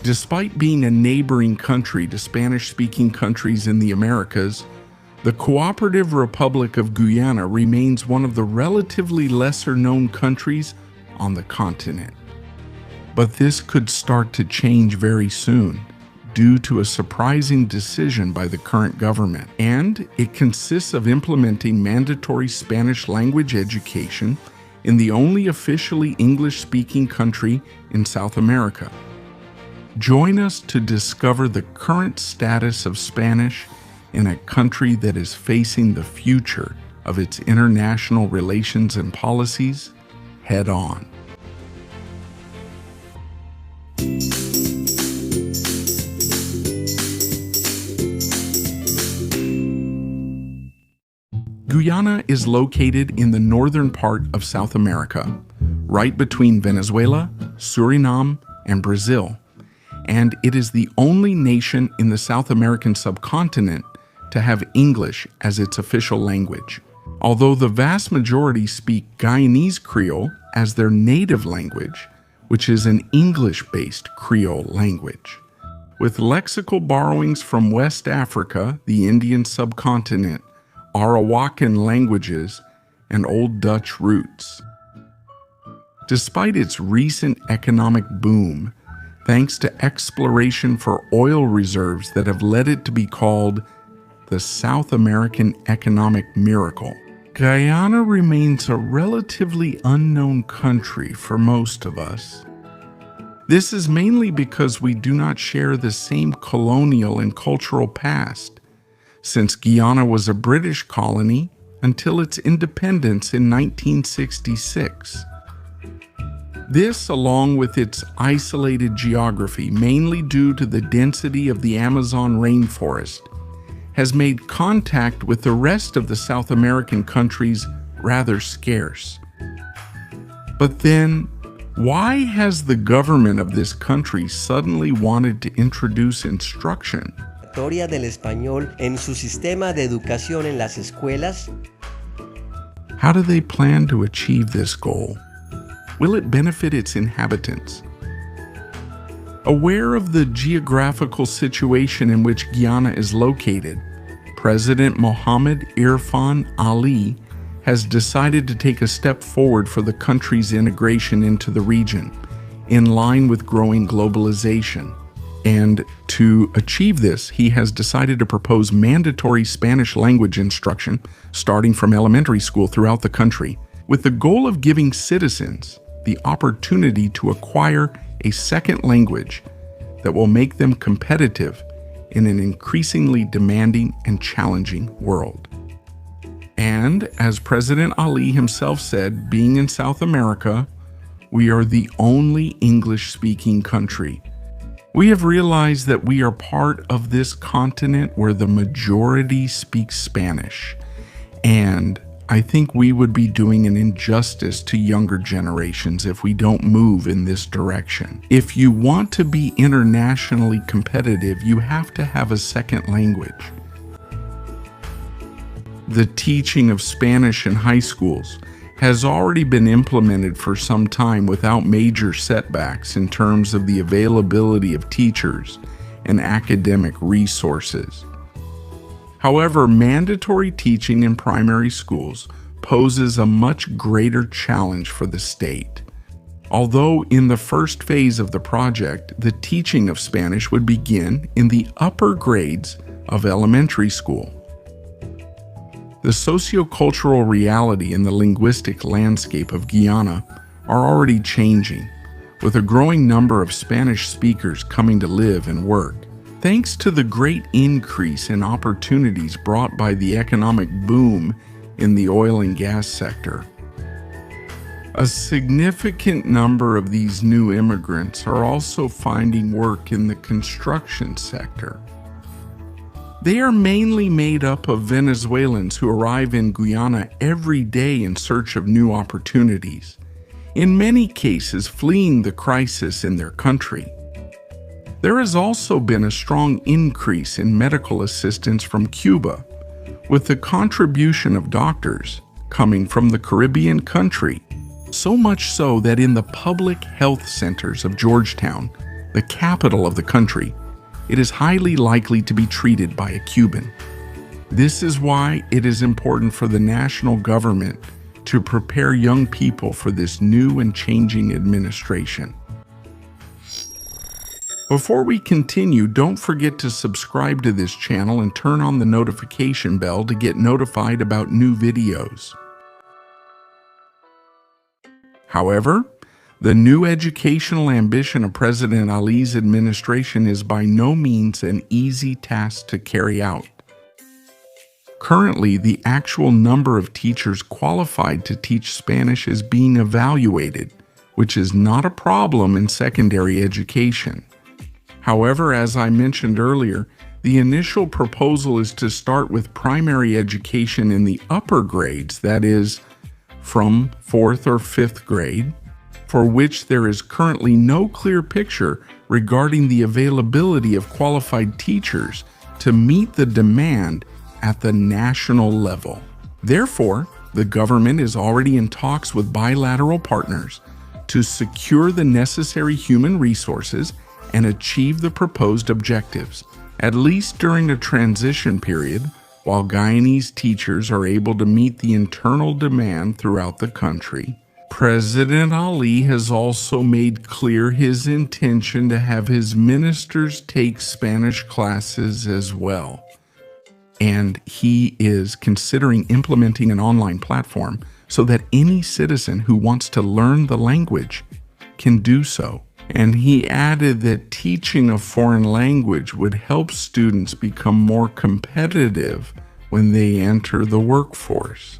Despite being a neighboring country to Spanish-speaking countries in the Americas, the Cooperative Republic of Guyana remains one of the relatively lesser-known countries on the continent. But this could start to change very soon due to a surprising decision by the current government, and it consists of implementing mandatory Spanish language education in the only officially English-speaking country in South America. Join us to discover the current status of Spanish in a country that is facing the future of its international relations and policies head-on. Guyana is located in the northern part of South America, right between Venezuela, Suriname, and Brazil, and it is the only nation in the South American subcontinent to have English as its official language. Although the vast majority speak Guyanese Creole as their native language, which is an English-based Creole language. With lexical borrowings from West Africa, the Indian subcontinent, Arawakan languages, and Old Dutch roots. Despite its recent economic boom, thanks to exploration for oil reserves that have led it to be called the South American economic miracle, Guyana remains a relatively unknown country for most of us. This is mainly because we do not share the same colonial and cultural past, since Guyana was a British colony until its independence in 1966. This, along with its isolated geography, mainly due to the density of the Amazon rainforest, has made contact with the rest of the South American countries rather scarce. But then, why has the government of this country suddenly wanted to introduce instruction? Del español en su sistema de educación en las escuelas? How do they plan to achieve this goal? Will it benefit its inhabitants? Aware of the geographical situation in which Guyana is located, President Mohammed Irfan Ali has decided to take a step forward for the country's integration into the region, in line with growing globalization. And to achieve this, he has decided to propose mandatory Spanish language instruction starting from elementary school throughout the country, with the goal of giving citizens the opportunity to acquire a second language that will make them competitive in an increasingly demanding and challenging world. And as President Ali himself said, being in South America, we are the only English-speaking country. We have realized that we are part of this continent where the majority speaks Spanish, and I think we would be doing an injustice to younger generations if we don't move in this direction. If you want to be internationally competitive, you have to have a second language. The teaching of Spanish in high schools has already been implemented for some time without major setbacks in terms of the availability of teachers and academic resources. However, mandatory teaching in primary schools poses a much greater challenge for the state. Although in the first phase of the project, the teaching of Spanish would begin in the upper grades of elementary school. The sociocultural reality and the linguistic landscape of Guyana are already changing, with a growing number of Spanish speakers coming to live and work. Thanks to the great increase in opportunities brought by the economic boom in the oil and gas sector. A significant number of these new immigrants are also finding work in the construction sector. They are mainly made up of Venezuelans who arrive in Guyana every day in search of new opportunities, in many cases fleeing the crisis in their country. There has also been a strong increase in medical assistance from Cuba, with the contribution of doctors coming from the Caribbean country, so much so that in the public health centers of Georgetown, the capital of the country, it is highly likely to be treated by a Cuban. This is why it is important for the national government to prepare young people for this new and changing administration. Before we continue, don't forget to subscribe to this channel and turn on the notification bell to get notified about new videos. However, the new educational ambition of President Ali's administration is by no means an easy task to carry out. Currently, the actual number of teachers qualified to teach Spanish is being evaluated, which is not a problem in secondary education. However, as I mentioned earlier, the initial proposal is to start with primary education in the upper grades, that is, from 4th or 5th grade, for which there is currently no clear picture regarding the availability of qualified teachers to meet the demand at the national level. Therefore, the government is already in talks with bilateral partners to secure the necessary human resources and achieve the proposed objectives, at least during a transition period, while Guyanese teachers are able to meet the internal demand throughout the country. President Ali has also made clear his intention to have his ministers take Spanish classes as well. And he is considering implementing an online platform so that any citizen who wants to learn the language can do so. And he added that teaching a foreign language would help students become more competitive when they enter the workforce.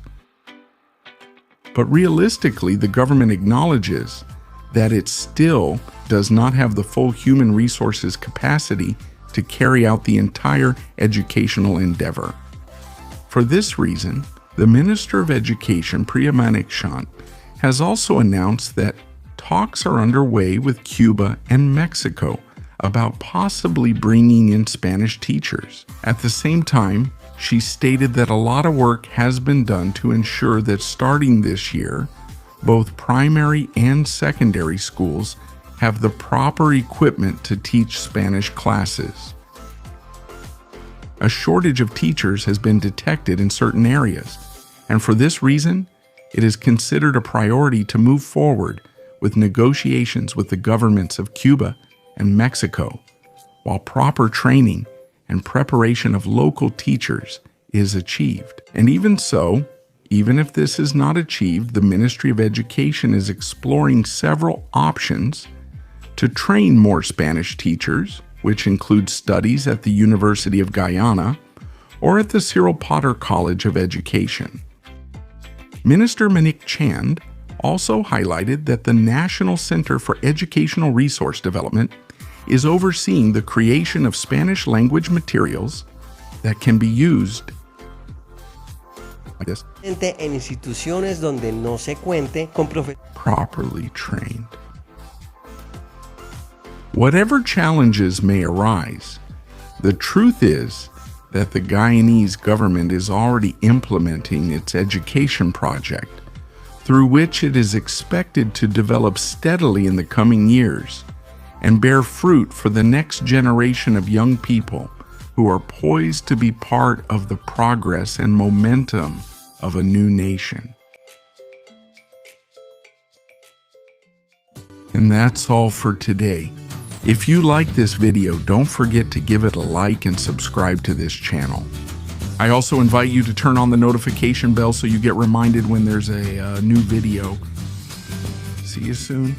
But realistically, the government acknowledges that it still does not have the full human resources capacity to carry out the entire educational endeavor. For this reason, the Minister of Education, Priya Manikchand, has also announced that talks are underway with Cuba and Mexico about possibly bringing in Spanish teachers. At the same time, she stated that a lot of work has been done to ensure that starting this year, both primary and secondary schools have the proper equipment to teach Spanish classes. A shortage of teachers has been detected in certain areas, and for this reason, it is considered a priority to move forward with negotiations with the governments of Cuba and Mexico, while proper training and preparation of local teachers is achieved. And even so, even if this is not achieved, the Ministry of Education is exploring several options to train more Spanish teachers, which include studies at the University of Guyana or at the Cyril Potter College of Education. Minister Manikchand also highlighted that the National Center for Educational Resource Development is overseeing the creation of Spanish language materials that can be used like this, En instituciones donde no se cuente con properly trained. Whatever challenges may arise, the truth is that the Guyanese government is already implementing its education project, through which it is expected to develop steadily in the coming years and bear fruit for the next generation of young people who are poised to be part of the progress and momentum of a new nation. And that's all for today. If you like this video, don't forget to give it a like and subscribe to this channel. I also invite you to turn on the notification bell so you get reminded when there's a new video. See you soon.